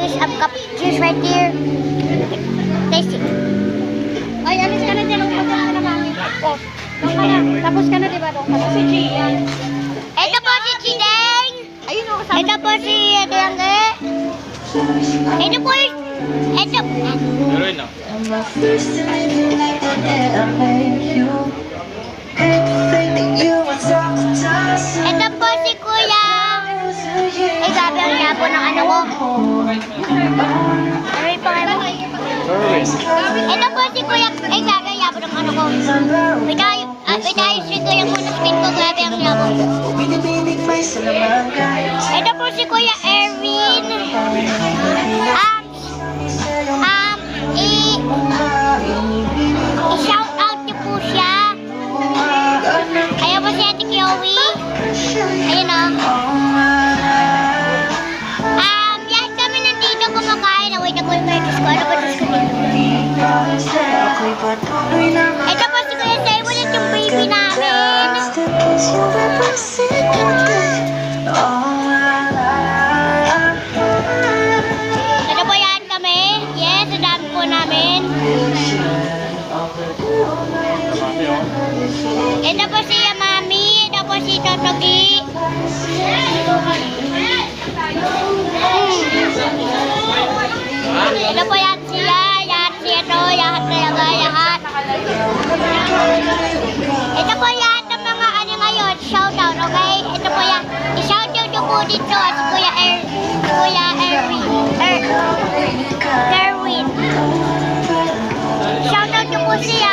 piece of cup juice right here. Taste it. Ay, alis ka na dyan. Huwag ka na mami. Oh, doon ka na. Tapos ka na, diba? Doon ka na. Si Gian. Ito po si Chideng. Ayun o, kasama. Ito po si Adenge. Ito po yung... Ito... Pero yun ah. Ito po si Kuya. Ay, sabi ang yabo ng ano ko. Ano yung pangalan? Ito po si Kuya. Ay, sabi ang yabo ng ano ko. Wait, ayos si Kuya muna spin ko. Grabe ang yabo. Ito po si Kuya Erwin. I-shout out niyo po siya. Ayan po si Ate Chloe. Ayun o. Yan kami nandito kumakain. Wait ako yung medis ko. Ano ba Diyos ko dito? Ito po si Kuya Simon at yung baby namin. Ito po yan kami. Yes, ang dami po namin. Ito po si Mami. Ito po si Totogi. Ito po yan siya. Lahat siya to. Lahat talaga. Lahat. Ito po yan ang mga ano ngayon. Shoutout, okay? Ito po yan. I-shoutout nyo po dito si Kuya Erwin. Shoutout nyo po siya.